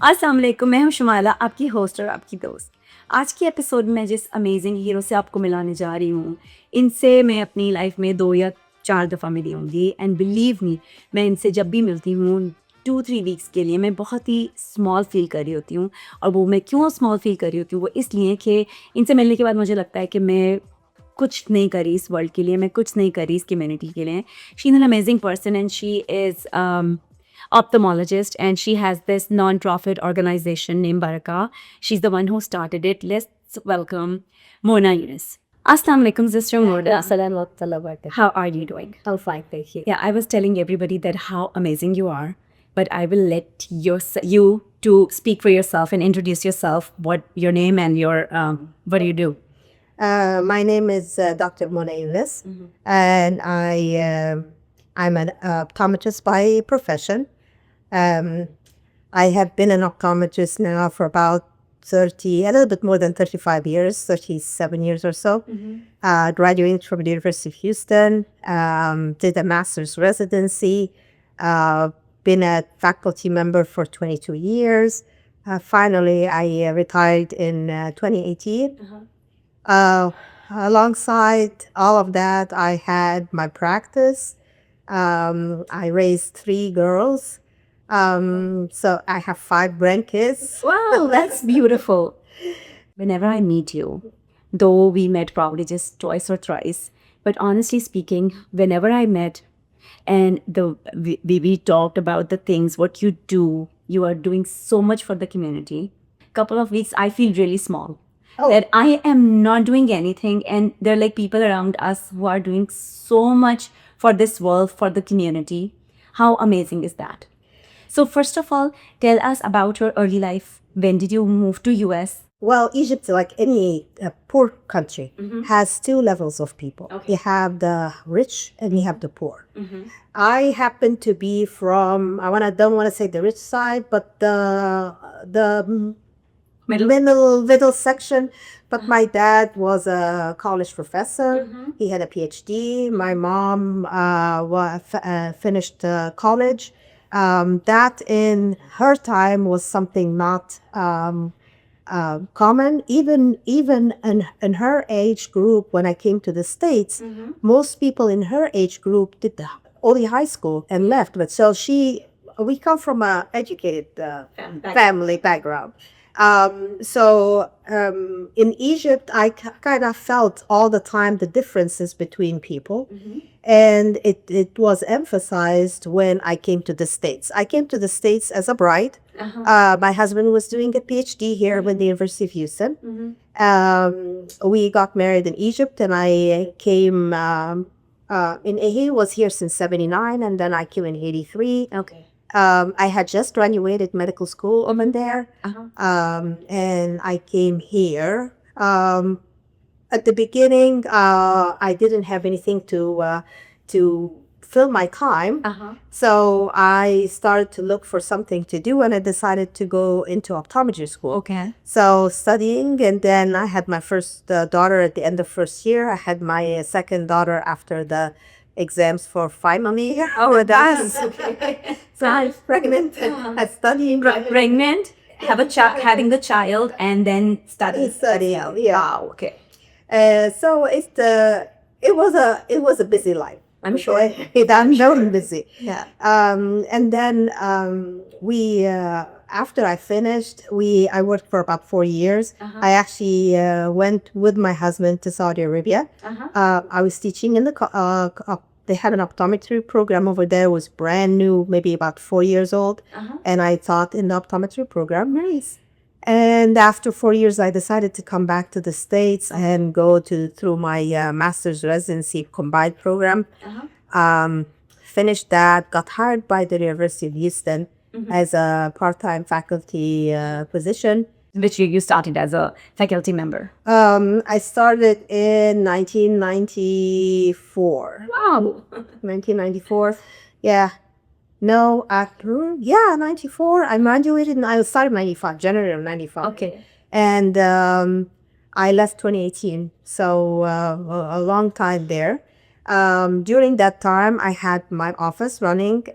अस्सलाम वालेकुम, मैं हूँ शुमाइला, आपकी होस्ट और आपकी दोस्त। आज की एपिसोड में जिस अमेजिंग हीरो से आपको मिलाने जा रही हूँ, इनसे मैं अपनी लाइफ में 2 या 4 दफ़ा मिली होंगी एंड बिलीव मी, मैं इनसे जब भी मिलती हूँ 2-3 वीक्स के लिए मैं बहुत ही स्मॉल फ़ील कर रही होती हूँ। और वो मैं क्यों स्मॉल फ़ील कर रही होती हूँ, वो इसलिए कि इनसे मिलने के बाद मुझे लगता है कि मैं कुछ नहीं करी इस वर्ल्ड के लिए, मैं कुछ नहीं करी इस कम्युनिटी के लिए। She is an amazing person and she is ophthalmologist, and she has this non-profit organization named Barakah. She's the one who started it. Let's welcome Mona Yunis. Assalamu alaikum, Sister Mona. Assalamu alaikum. How are you doing? I'm fine, thank you. Yeah, I was telling everybody that how amazing you are, but I will let you to speak for yourself and introduce yourself, what your name and your what do you do? My name is Dr. Mona Yunis, and I'm an optometrist by profession. Um, I have been an optometrist now for about a little bit more than 35 years, 37 years or so. Graduated from the University of Houston, did a master's residency, been a faculty member for 22 years. Finally, I retired in 2018. Alongside all of that, I had my practice. I raised 3 girls. So I have 5 grandkids. Wow, that's beautiful. Whenever I meet you, though we met probably just twice or thrice, but honestly speaking, whenever I met and we talked about the things, what you are doing so much for the community. Couple of weeks, I feel really small. Oh. That I am not doing anything, and there are like people around us who are doing so much for this world, for the community. How amazing is that? So first of all, tell us about your early life. When did you move to US? Well, Egypt, like any poor country, has 2 levels of people. Okay. You have the rich and you have the poor. I happen to be from, don't want to say the rich side, but the middle section. But my dad was a college professor. He had a PhD. My mom finished college. That in her time was something not common. Even in her age group, when I came to the States, most people in her age group did only high school and left. But so we come from a educated family background. In Egypt, I kind of felt all the time the differences between people. And it was emphasized when I came to the States. I came to the States as a bride. My husband was doing a PhD here with the University of Houston. We got married in Egypt, and I came he was here since 79, and then I came in 83. Okay. I had just graduated medical school over there, and I came here. At the beginning, I didn't have anything to fill my time, so I started to look for something to do, and I decided to go into optometry school. Okay. So studying, and then I had my first daughter at the end of first year. I had my second daughter after the exams for final year. Oh, that's okay. So I was pregnant and studying. Pregnant, having the child, and then study. Yeah. Wow. Okay. So it was a busy life. I'm sure. I'm very busy. Yeah. And then we after I finished, I worked for about 4 years. I actually went with my husband to Saudi Arabia. I was teaching in they had an optometry program over there. It was brand new, maybe about 4 years old. And I taught in the optometry program. Nice. And after 4 years, I decided to come back to the States and go through my master's residency combined program. Finished that, got hired by the University of Houston as a part-time faculty position. Which you started as a faculty member. I started in 1994. Wow. 1994. Yeah. No, 94. I graduated and I started 95, January of 95. Okay. And I left 2018, so a long time there. During that time, I had my office running.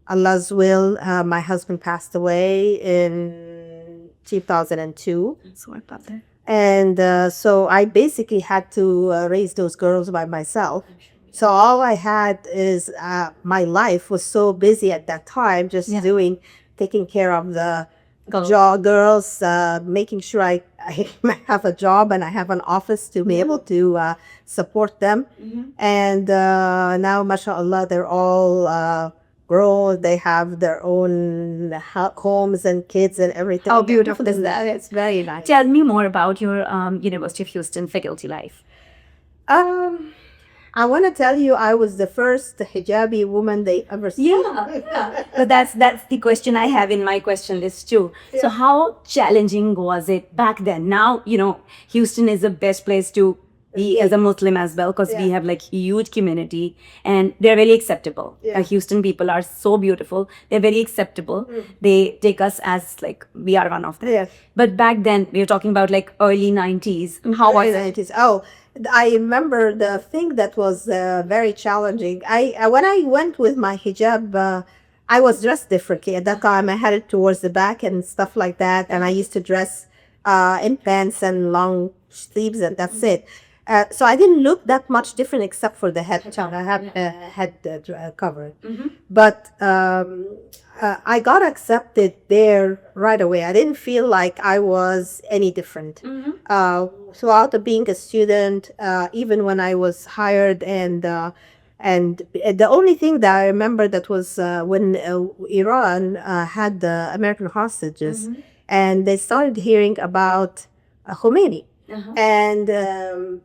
Allah's will, my husband passed away in 2002. Sorry about that. And so I basically had to raise those girls by myself. So all I had is my life was so busy at that time, just taking care of the girls, making sure I have a job and I have an office to be able to support them. And now, mashallah, they're all grown. They have their own homes and kids and everything. How beautiful is that? It's very nice. Tell me more about your University of Houston faculty life. I want to tell you, I was the first hijabi woman they ever saw. Yeah. But that's the question I have in my question list too. So how challenging was it back then? Now, Houston is the best place to be as a Muslim as well, because we have like huge community and they're very acceptable. Houston people are so beautiful. They're very acceptable. They take us as like we are one of them. Yes. But back then, we were talking about like early 90s. How was it? 90s. Oh, I remember the thing that was very challenging. When I went with my hijab, I was dressed differently. At that time, I had it towards the back and stuff like that. And I used to dress in pants and long sleeves, and that's it. So I didn't look that much different except for the head. I have head covered. But I got accepted there right away. I didn't feel like I was any different. Throughout being a student, even when I was hired, and the only thing that I remember that was when Iran had the American hostages, and they started hearing about Khomeini. And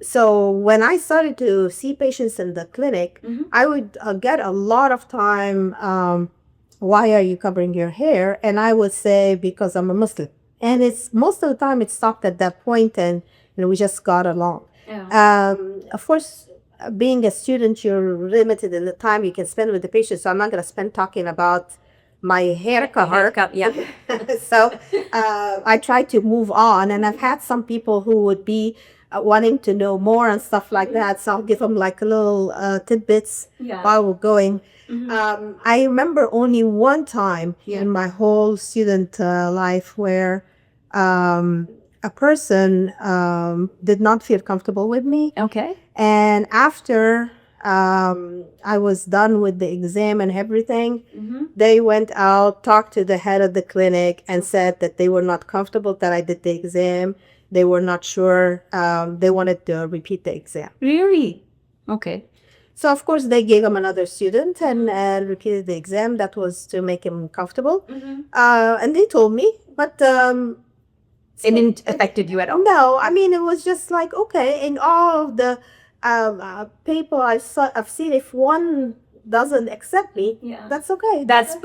so when I started to see patients in the clinic, I would get a lot of time, why are you covering your hair? And I would say, because I'm a Muslim. And it's most of the time it stopped at that point, and we just got along. Of course, being a student, you're limited in the time you can spend with the patient. So I'm not going to spend talking about my haircut. So I try to move on, and I've had some people who would be wanting to know more and stuff like that. So I'll give them like a little tidbits while we're going. I remember only one time in my whole student life where a person did not feel comfortable with me. Okay. And after I was done with the exam and everything, they went out, talked to the head of the clinic, and said that they were not comfortable that I did the exam. They were not sure. They wanted to repeat the exam. Really? Okay. So, of course, they gave him another student and repeated the exam. That was to make him comfortable. And they told me, but it didn't affected you at all? No, I mean, it was just like, okay, in all of the people I've seen, if one doesn't accept me, that's okay. That's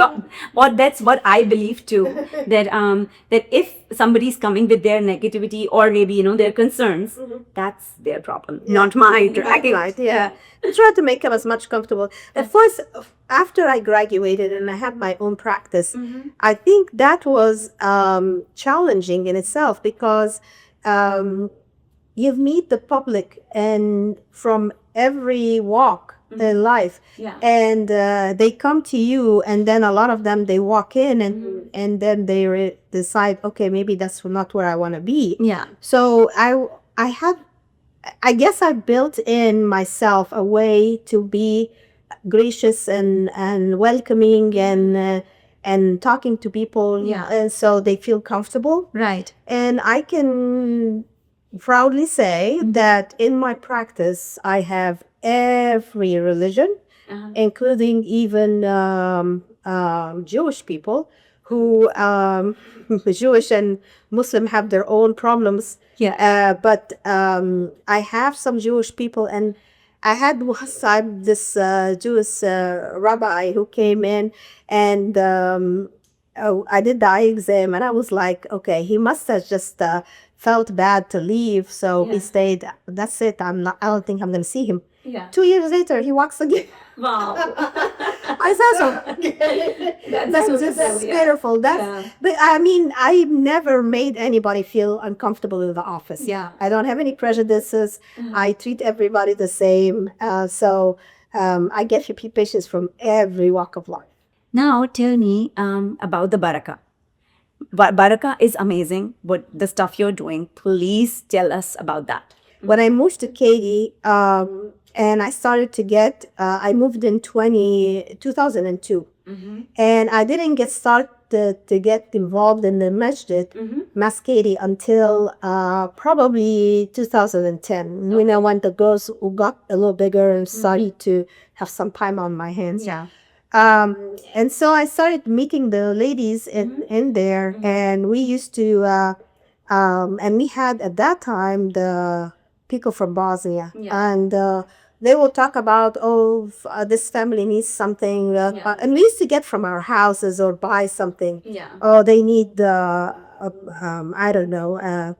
what I believe too. that if somebody's coming with their negativity or maybe their concerns, that's their problem, not mine. Right, yeah. I tried to make them as much comfortable. At first, after I graduated and I had my own practice, I think that was challenging in itself, because you meet the public and from every walk in life, and they come to you, and then a lot of them, they walk in and then they decide, okay, maybe that's not where I want to be. So I guess I built in myself a way to be gracious and welcoming and talking to people, and so they feel comfortable. Right. And I can proudly say that in my practice, I have every religion, including even Jewish people who Jewish and Muslim have their own problems. But I have some Jewish people, and I had one time this Jewish rabbi who came in, and I did the eye exam, and I was like, okay, he must have just felt bad to leave, so he stayed. That's it. I don't think I'm going to see him. 2 years later, he walks again. Wow. I said so. That's just beautiful. But I mean, I never made anybody feel uncomfortable in the office. I don't have any prejudices. I treat everybody the same. So I get patients from every walk of life. Now tell me about the Barakah. Barakah is amazing. What the stuff you're doing? Please tell us about that. When I moved to Katy, and I started to get, I moved in 2002. And I didn't get started to get involved in the masjid, Katy, until probably 2010, when the girls got a little bigger and started to have some time on my hands. Yeah. And so I started meeting the ladies in there, and we used to, and we had at that time the people from Bosnia, and they will talk about, oh, this family needs something, and we used to get from our houses or buy something. Oh, they need I don't know,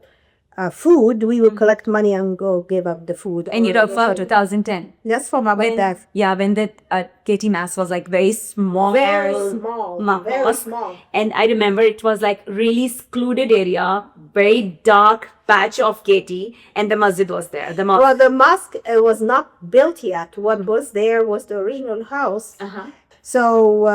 food. We will collect money and go give up the food. And you know, for 2010. That's for my dad. Yeah, when that Katy Mass was like very small. Very small. Very mosque. small. And I remember it was like really secluded area, very dark patch of Katy, and the masjid was there. The mosque. Well, the mosque was not built yet. What was there was the original house. So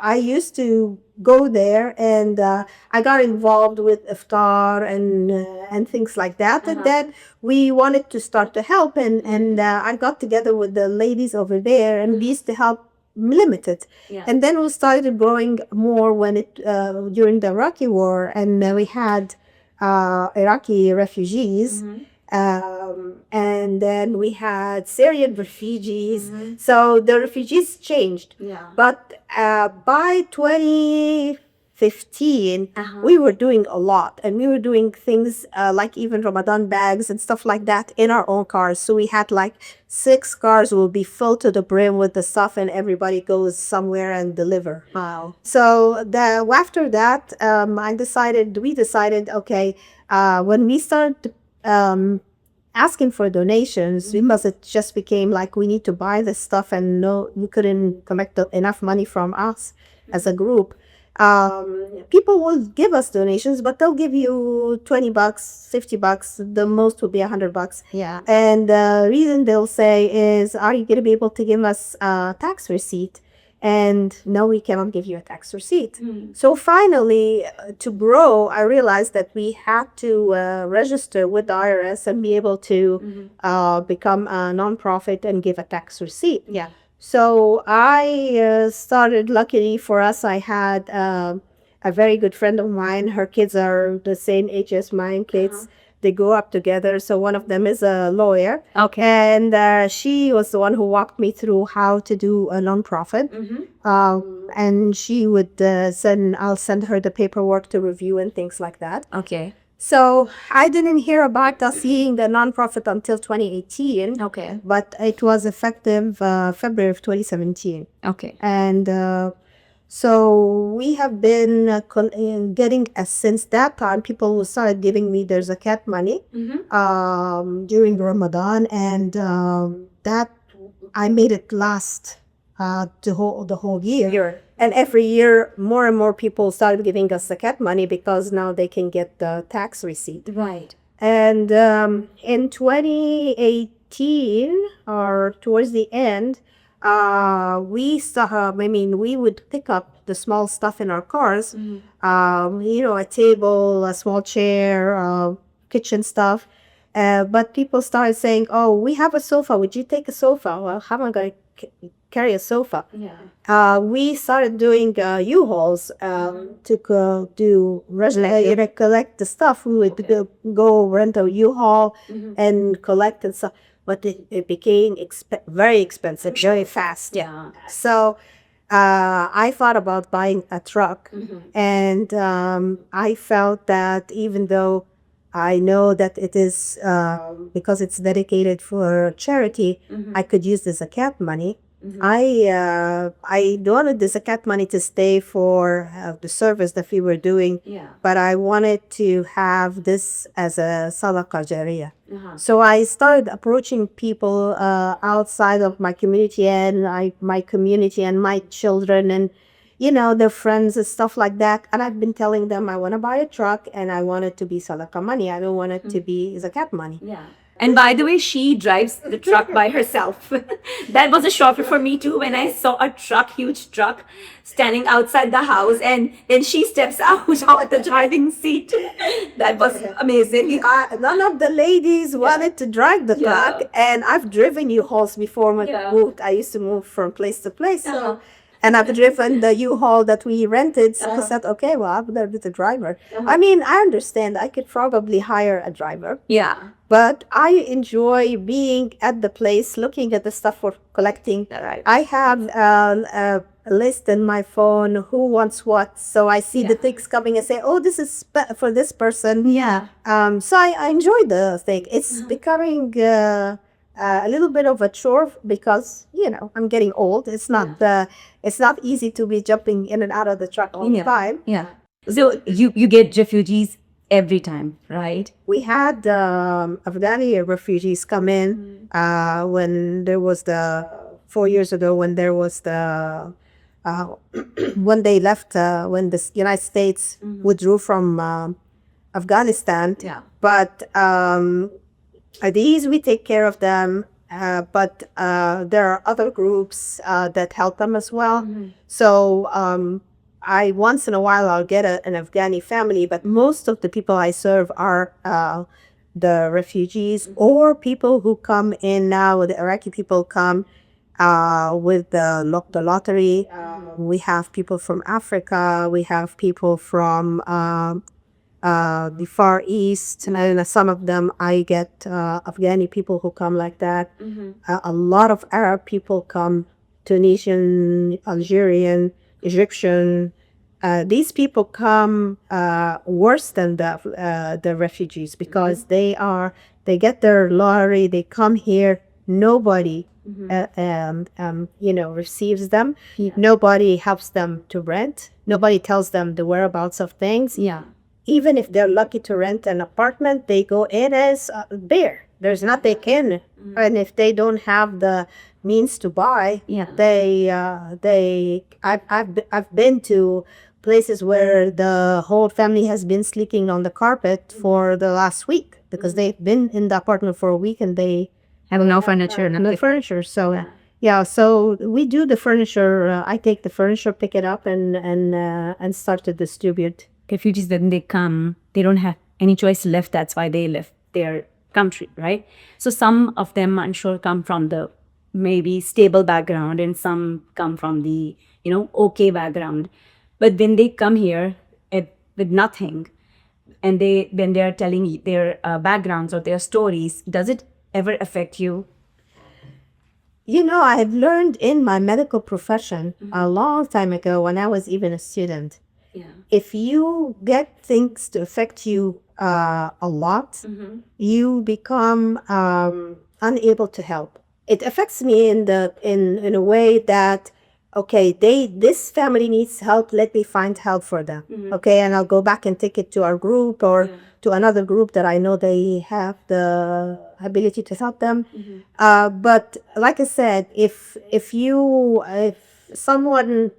I used to go there, and I got involved with iftar and things like that. And then we wanted to start to help, and I got together with the ladies over there, and we used to help limited. And then we started growing more when it during the Iraqi war, and we had Iraqi refugees. And then we had Syrian refugees. So the refugees changed. But by 2015, we were doing a lot. And we were doing things like even Ramadan bags and stuff like that in our own cars. So we had like 6 cars will be filled to the brim with the stuff, and everybody goes somewhere and deliver. Wow. So after that, we decided, okay, when we started asking for donations, because it just became like we need to buy this stuff, and no, we couldn't collect enough money from us as a group. People will give us donations, but they'll give you $20, $50. The most would be $100. Yeah. And the reason they'll say is, are you going to be able to give us a tax receipt? And no, we cannot give you a tax receipt. So finally, to grow, I realized that we had to register with the IRS and be able to become a nonprofit and give a tax receipt. Yeah. So I started, luckily for us, I had a very good friend of mine. Her kids are the same age as mine kids. They grew up together. So one of them is a lawyer. Okay. And she was the one who walked me through how to do a nonprofit. And she would I'll send her the paperwork to review and things like that. Okay. So I didn't hear about us seeing the nonprofit until 2018. Okay. But it was effective February of 2017. Okay. And so we have been getting, since that time, people started giving me their zakat money during Ramadan, and that I made it last the whole year. And every year, more and more people started giving us zakat money because now they can get the tax receipt. Right. And in 2018, or towards the end, we would pick up the small stuff in our cars, a table, a small chair, kitchen stuff. But people started saying, oh, we have a sofa. Would you take a sofa? Well, how am I going to carry a sofa? Yeah. We started doing U-Hauls to collect the stuff. We would go rent a U-Haul and collect and stuff. But it became very expensive, very fast. Yeah. So I thought about buying a truck. And I felt that even though I know that it is, because it's dedicated for charity, I could use the zakat money. I wanted the zakat money to stay for the service that we were doing, but I wanted to have this as a sadaqah jariyah. So I started approaching people outside of my community and my community and my children and their friends and stuff like that. And I've been telling them I want to buy a truck and I want it to be sadaqah money. I don't want it to be zakat money. Yeah. And by the way, she drives the truck by herself. That was a shocker for me too when I saw a truck, huge truck, standing outside the house, and then she steps out of the driving seat. That was amazing. None of the ladies wanted to drive the truck, and I've driven U-Hauls before when I moved. I used to move from place to place, so and I've driven the U-Haul that we rented. So I said, okay, well, I'm gonna be the driver. I mean, I understand I could probably hire a driver, Yeah. but I enjoy being at the place, looking at the stuff for collecting. Right. I have a list in my phone, who wants what, so I see the things coming and say, oh, this is for this person. Yeah. So I enjoy the thing. It's becoming a little bit of a chore because I'm getting old. It's not easy to be jumping in and out of the truck all the time. Yeah. So you get refugees every time, right? We had Afghani refugees come in when there was 4 years ago, when there was when they left, when the United States withdrew from Afghanistan. Yeah. But these, we take care of them, but there are other groups that help them as well. So I once in a while I'll get an Afghani family, but most of the people I serve are the refugees or people who come in now. The Iraqi people come with the lottery. We have people from Africa. We have people from the Far East, and some of them I get Afghani people who come like that. A lot of Arab people come, Tunisian, Algerian, Egyptian. These people come worse than the refugees because they get their lottery. They come here. Nobody receives them. Nobody helps them to rent. Nobody tells them the whereabouts of things. Yeah. Even if they're lucky to rent an apartment, they go in as bare. There's nothing in, and if they don't have the means to buy, I've been to places where the whole family has been sleeping on the carpet for the last week because they've been in the apartment for a week and they have no furniture. No furniture. So so we do the furniture. I take the furniture, pick it up, and start to distribute. Refugees, when they come, they don't have any choice left. That's why they left their country, right? So some of them, I'm sure, come from the maybe stable background, and some come from the okay background. But when they come here with nothing, and when they are telling their backgrounds or their stories, does it ever affect you? I've learned in my medical profession a long time ago when I was even a student. If you get things to affect you a lot, you become unable to help. It affects me in a way that, okay, this family needs help. Let me find help for them. Okay, and I'll go back and take it to our group or to another group that I know they have the ability to help them. But like I said, if someone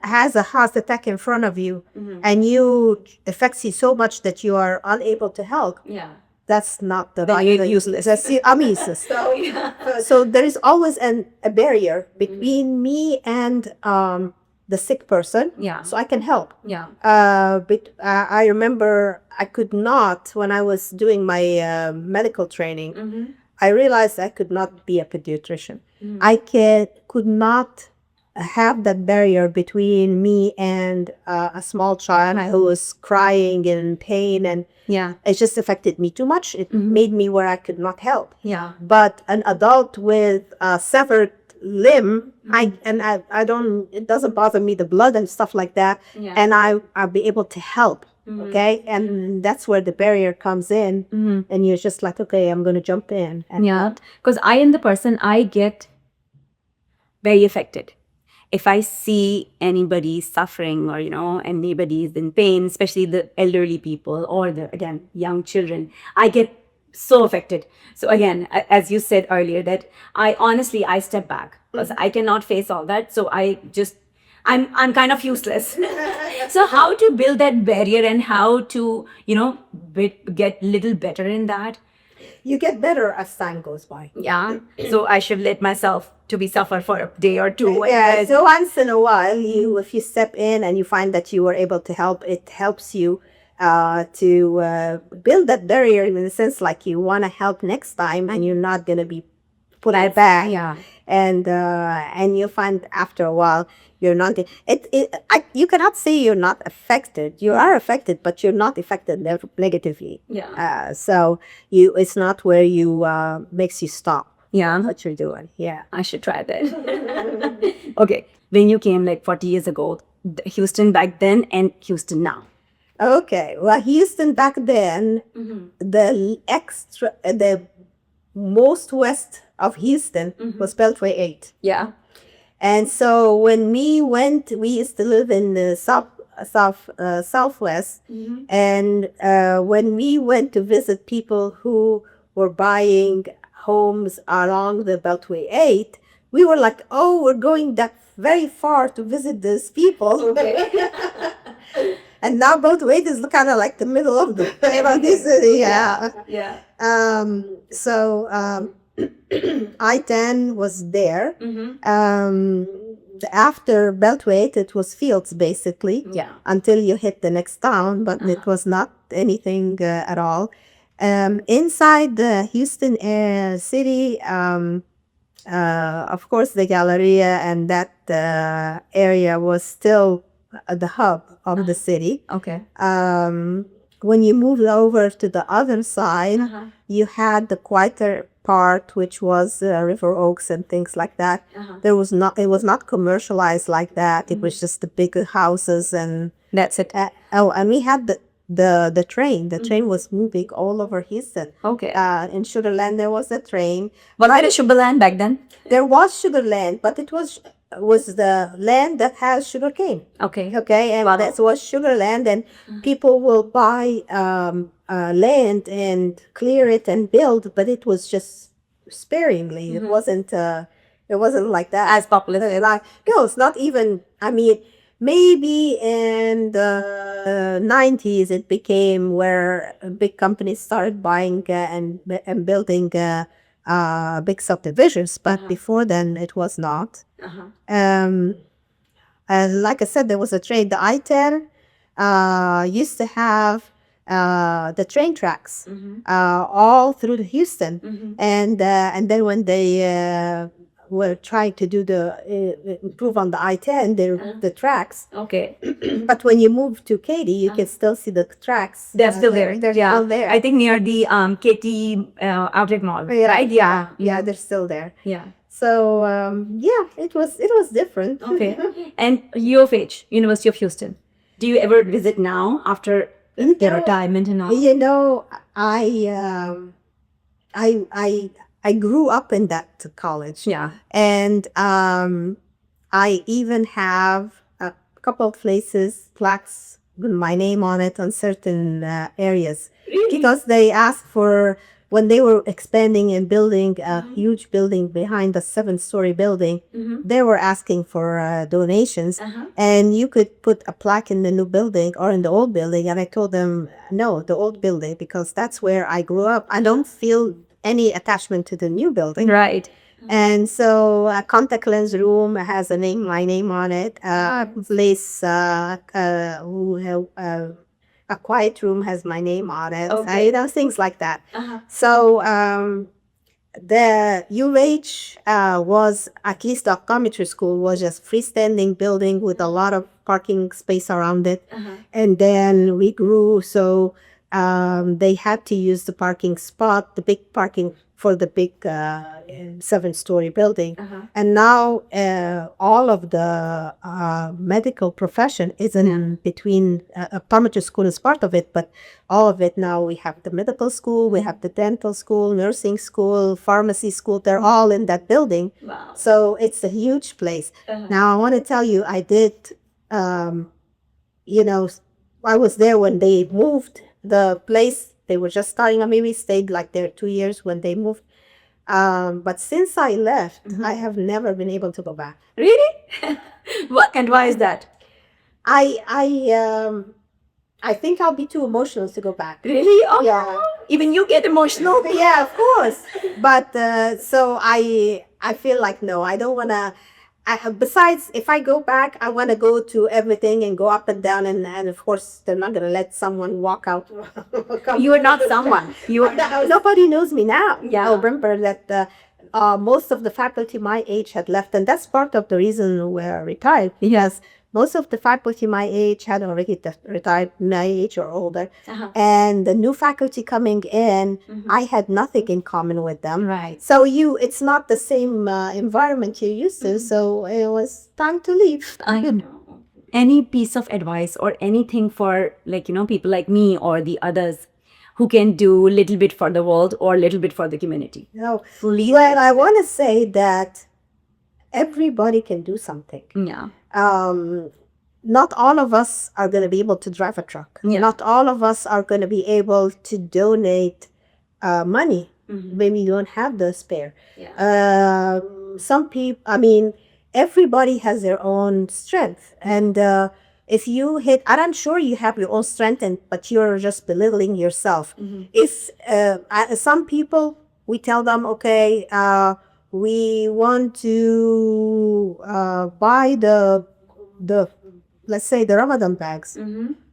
has a heart attack in front of you and affects you so much that you are unable to help, that's not the right. You're useless. I'm useless. So there is always a barrier between me and the sick person. So I can help. But I remember I could not, when I was doing my medical training, I realized I could not be a pediatrician. I could not have that barrier between me and a small child who was crying in pain, and it just affected me too much. It made me where I could not help. But an adult with a severed limb, I don't, it doesn't bother me, the blood and stuff like that, and I'll be able to help. Okay, and that's where the barrier comes in, and you're just like, okay, I'm going to jump in. And because I am the person, I get very affected if I see anybody suffering or anybody is in pain, especially the elderly people or the young children. I get so affected. So again, as you said earlier, that I step back because I cannot face all that. So I'm kind of useless. So how to build that barrier and how to get little better in that? you get better as time goes by. Yeah. So I should let myself to be suffer for a day or two. Yeah, so once in a while, if you step in and you find that you were able to help, it helps you to build that barrier in the sense like you want to help next time and you're not going to be put back. Yeah. And you find after a while you're not you cannot say you're not affected. You are affected, but you're not affected negatively. Yeah. So it's not where you makes you stop Yeah. what you're doing. Yeah. I should try that. Okay. When you came like 40 years ago, Houston back then and Houston now. Okay. Well, Houston back then, the most west of Houston was Beltway 8. Yeah. And so when we used to live in the southwest. And when we went to visit people who were buying homes along the Beltway 8, we were like, oh, we're going that very far to visit these people. Okay. And now Beltway 8 is kind of like the middle of the city. Yeah. Yeah. So I-10 was there. After Beltway 8, it was fields basically. Yeah. Until you hit the next town, but it was not anything at all. Inside the Houston city, of course, the Galleria and that area was still the hub of the city. Okay. When you moved over to the other side, you had the quieter part, which was River Oaks and things like that. It was not commercialized like that. It was just the bigger houses and that's it. and we had the train. The train was moving all over Houston. Okay. In Sugarland there was a train. What kind of Shumaila back then? There was Sugarland, but it was the land that has sugarcane. Okay. Okay, and that was Sugarland, and people will buy land and clear it and build, but it was just sparingly. It wasn't like that As popular. like it's not even. I mean, maybe in the 90s it became where big companies started buying and building big subdivisions, but before then it was not. And like I said, there was a train. The I-10 used to have the train tracks all through Houston, and then when they were trying to do the improve on the I-10, they removed the tracks. Okay. But when you move to Katy, you can still see the tracks. They're still there. They're still there. I think near the Katy outlet mall. Right? Yeah, they're still there. Yeah. So it was different. Okay. And U of H, University of Houston. Do you ever visit now after their retirement and all? You know, I grew up in that college. Yeah. And I even have a couple of plaques with my name on it on certain areas. Really? Because they asked for, when they were expanding and building a huge building behind the 7-story building, they were asking for donations. And you could put a plaque in the new building or in the old building. And I told them, no, the old building, because that's where I grew up. I don't feel any attachment to the new building. Right. And so a contact lens room has my name on it. A place, a quiet room has my name on it. Okay. Things like that. So the UH was, at least the optometry school was just freestanding building with a lot of parking space around it. And then we grew, so they had to use the parking spot, the big parking for the big 7-story building. And now all of the medical profession is in between. Optometry school is part of it, but all of it now, we have the medical school, we have the dental school, nursing school, pharmacy school. They're all in that building. Wow. So it's a huge place. Now I want to tell you, I did, I was there when they moved the place. They were just starting. I maybe stayed like there 2 years when they moved. But since I left, I have never been able to go back. Really? And why is that? I I think I'll be too emotional to go back. Really? Oh, Yeah. even you get emotional. Yeah, of course. But so I feel like no, I don't wanna. Besides, if I go back, I want to go to everything and go up and down, and of course, they're not gonna let someone walk out. You are not someone. You are Nobody knows me now. Yeah. I remember that most of the faculty my age had left, and that's part of the reason we're retired. Yes, most of the faculty my age had already retired, my age or older, and the new faculty coming in, I had nothing in common with them. Right. So it's not the same environment you're used to. So it was time to leave. I know. Any piece of advice or anything for people like me or the others who can do a little bit for the world or a little bit for the community? No, well, I want to say that everybody can do something. Yeah. Not all of us are going to be able to drive a truck. Yeah. Not all of us are going to be able to donate money. Maybe you don't have the spare. Yeah. Some people, I mean, everybody has their own strength. And if you hit, and I'm sure you have your own strength, but you're just belittling yourself. If some people, we tell them, okay, we want to buy the let's say the Ramadan bags.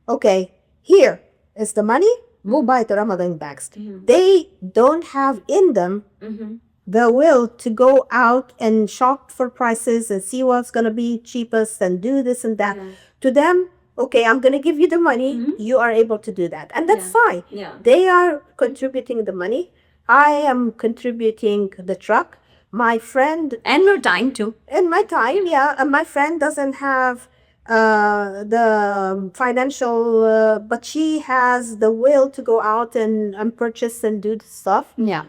Okay, here is the money. Go buy the Ramadan bags. They don't have in them the will to go out and shop for prices and see what's going to be cheapest and do this and that. To them, okay, I'm going to give you the money. You are able to do that. And that's fine. Yeah. They are contributing the money. I am contributing the truck. My friend And your time too. in my time, yeah, and my friend doesn't have the financial, but she has the will to go out and purchase and do the stuff. Yeah.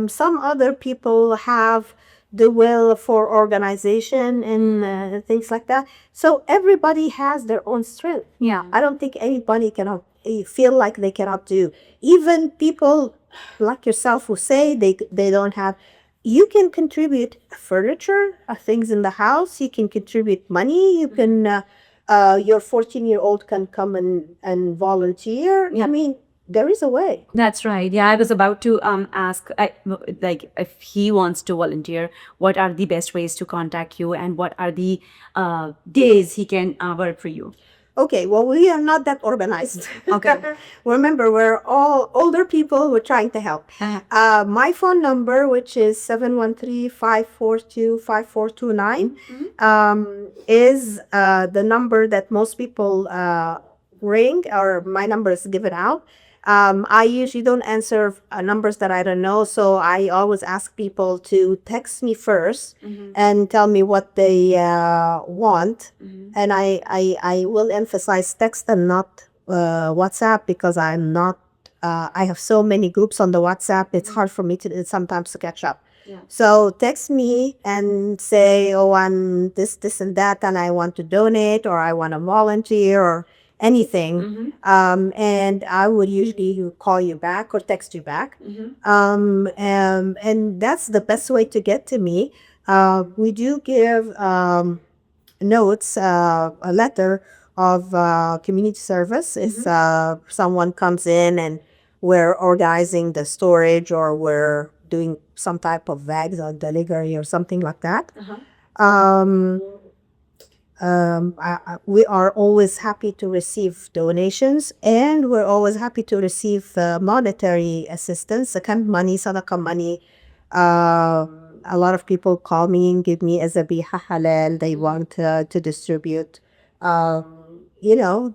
Some other people have the will for organization and things like that. So everybody has their own strength. Yeah. I don't think anybody cannot feel like they cannot do. Even people like yourself who say they don't have. You can contribute furniture, things in the house. You can contribute money. You can, your 14-year-old can come and volunteer. Yeah. I mean, there is a way. That's right. Yeah, I was about to ask, like, if he wants to volunteer, what are the best ways to contact you, and what are the days he can work for you? Okay, well, we are not that organized. Okay. Remember, we're all older people. We're trying to help. My phone number, which is 713-542-5429, is the number that most people ring, or my number is given out. I usually don't answer numbers that I don't know, so I always ask people to text me first and tell me what they want. And I will emphasize text and not WhatsApp, because I'm not, I have so many groups on the WhatsApp, it's hard for me to sometimes to catch up. So text me and say, oh, I'm this and that, and I want to donate, or I want to volunteer, or anything. And I would usually call you back or text you back. And that's the best way to get to me. We do give notes, a letter of community service. If someone comes in and we're organizing the storage, or we're doing some type of bags or delivery or something like that. We are always happy to receive donations, and we're always happy to receive monetary assistance, zakat money, sadaqah money. A lot of people call me and give me as a biha halal. They want to distribute.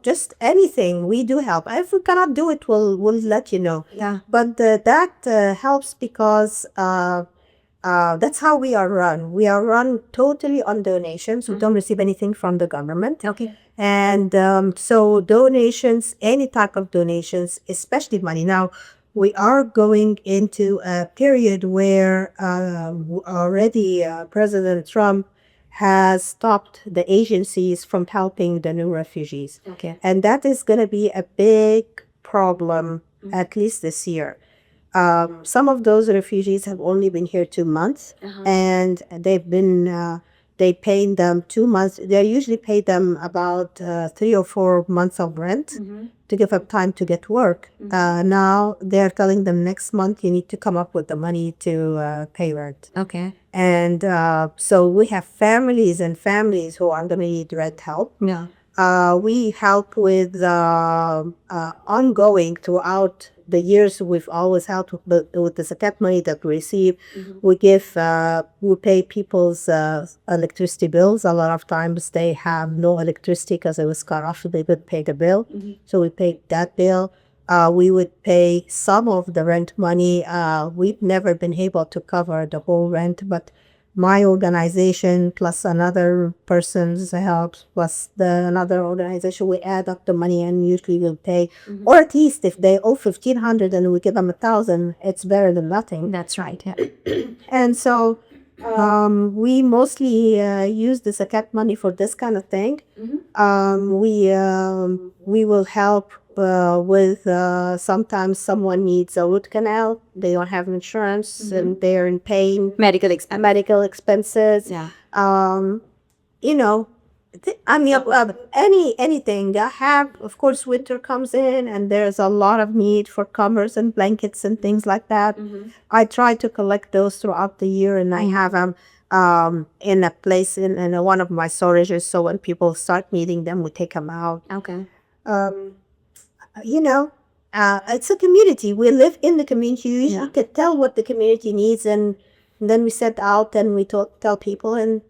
Just anything. We do help. If we cannot do it, we'll let you know. Yeah. But that helps, because that's how we are run. We are run totally on donations. We don't receive anything from the government. Okay. And so donations, any type of donations, especially money. Now, we are going into a period where already President Trump has stopped the agencies from helping the new refugees. Okay. And that is going to be a big problem, at least this year. Some of those refugees have only been here 2 months, and they've been they pay them 2 months. They usually pay them about 3 or 4 months of rent to give up time to get work. Now they're telling them next month you need to come up with the money to pay rent. Okay. And so we have families and families who are going to need rent help. Yeah. We help with ongoing throughout the years. We've always helped with the zakat money that we receive. We pay people's electricity bills. A lot of times they have no electricity because it was cut off, so they would pay the bill. So we pay that bill. We would pay some of the rent money. We've never been able to cover the whole rent, but my organization plus another person's help plus another organization, we add up the money and usually we'll pay. Or at least if they owe 1,500 and we give them 1,000, it's better than nothing. That's right. Yeah. And so we mostly use the zakat money for this kind of thing. We will help with sometimes someone needs a root canal. They don't have insurance and they're in pain. Medical expense. Medical expenses. Yeah. You know, anything. I have, of course, winter comes in and there's a lot of need for covers and blankets and things like that. I try to collect those throughout the year, and I have them in a place in one of my storages. So when people start needing them, we take them out. Okay. It's a community. We live in the community. You usually can tell what the community needs, and then we set out and we tell people. And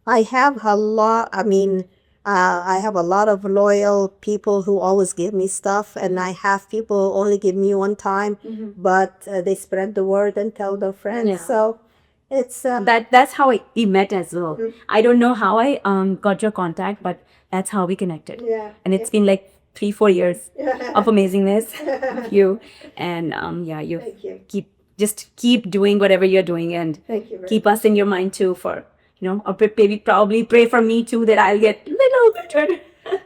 I have a lot. I have a lot of loyal people who always give me stuff, and I have people who only give me one time, but they spread the word and tell their friends. Yeah. So it's That's how we met as well. I don't know how I got your contact, but that's how we connected. Yeah. And it's been like 3-4 years of amazingness of you. And you Thank you. keep doing whatever you're doing, and Thank you very keep us in your mind too, for or maybe probably pray for me too, that I'll get little better.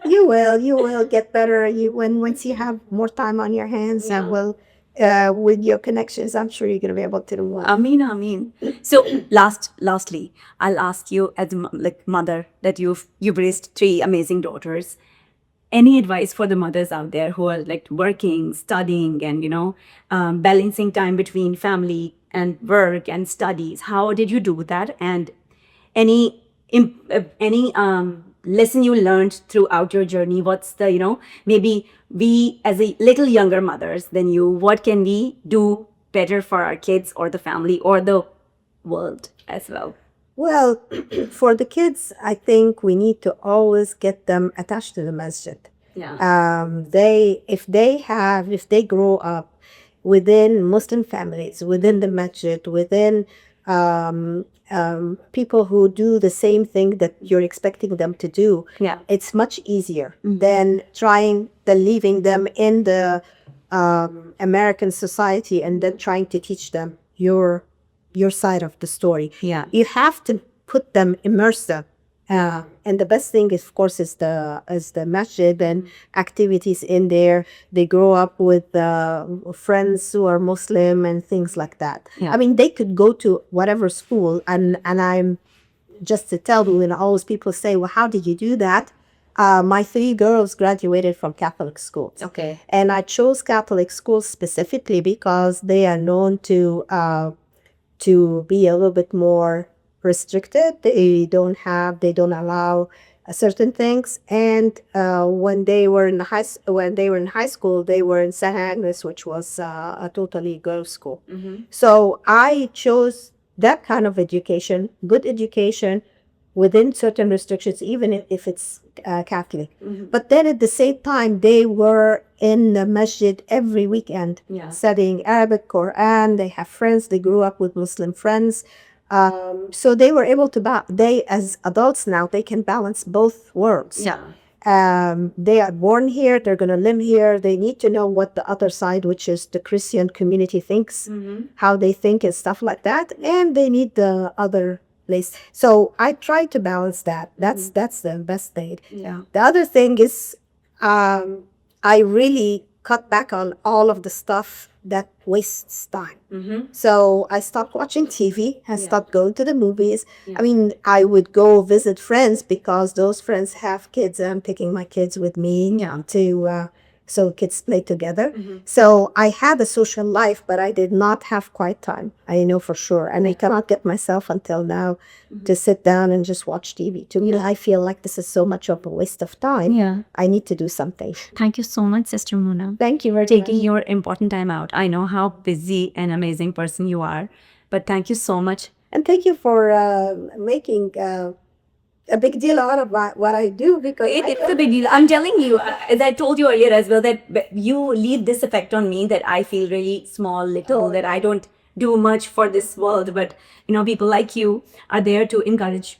You will get better. Once you have more time on your hands, and with your connections, I'm sure you're gonna be able to do well. Ameen. So lastly, I'll ask you, as mother, that you've raised 3 amazing daughters. Any advice for the mothers out there who are like working, studying, and balancing time between family and work and studies? How did you do that? And any lesson you learned throughout your journey? What's the maybe we as a little younger mothers than you, what can we do better for our kids or the family or the world as well? Well, for the kids, I think we need to always get them attached to the masjid. Yeah. If they grow up within Muslim families, within the masjid, within people who do the same thing that you're expecting them to do, Yeah. it's much easier than leaving them in the American society and then trying to teach them your side of the story. Yeah. You have to immerse them. And the best thing, of course, is the masjid and activities in there. They grow up with friends who are Muslim and things like that. Yeah. They could go to whatever school, and I'm just to tell you, and always people say, well, how did you do that? My 3 girls graduated from Catholic schools. Okay. And I chose Catholic schools specifically because they are known to be a little bit more restricted. They don't allow certain things. And when they were in high school, they were in St. Agnes, which was a totally girls' school. So I chose that kind of education, good education, within certain restrictions, even if it's Catholic. But then at the same time, they were in the masjid every weekend, studying Arabic, Quran. They have friends. They grew up with Muslim friends. So they were able to, as adults now, they can balance both worlds. Yeah. They are born here. They're going to live here. They need to know what the other side, which is the Christian community, thinks, how they think and stuff like that. And they need the other place. So I try to balance that. That's the best thing. Yeah. The other thing is, I really cut back on all of the stuff that wastes time. So I stopped watching TV. I stopped going to the movies. I mean, I would go visit friends because those friends have kids. I'm taking my kids with me to so kids play together. So I had a social life, but I did not have quiet time. I know for sure. And I cannot get myself until now to sit down and just watch TV. To me, I feel like this is so much of a waste of time. Yeah. I need to do something. Thank you so much, Sister Mona. Thank you for Taking your important time out. I know how busy and amazing person you are, but thank you so much. And thank you for making a big deal out of what I do, because It's a big deal. I'm telling you, as I told you earlier as well, that you leave this effect on me that I feel really small, little, that I don't do much for this world. But, people like you are there to encourage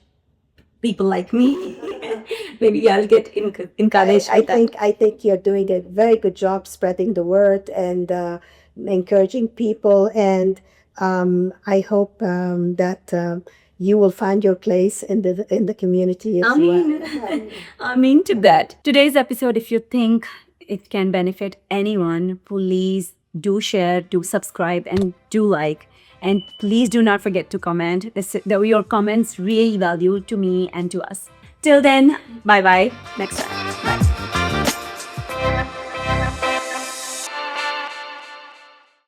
people like me. Maybe I'll get encouraged. I think you're doing a very good job spreading the word and encouraging people. And I hope that you will find your place in the community as well. I mean to that. Today's episode, if you think it can benefit anyone, please do share, do subscribe, and do like. And please do not forget to comment. Your comments really value to me and to us. Till then, bye-bye. Next time. Bye.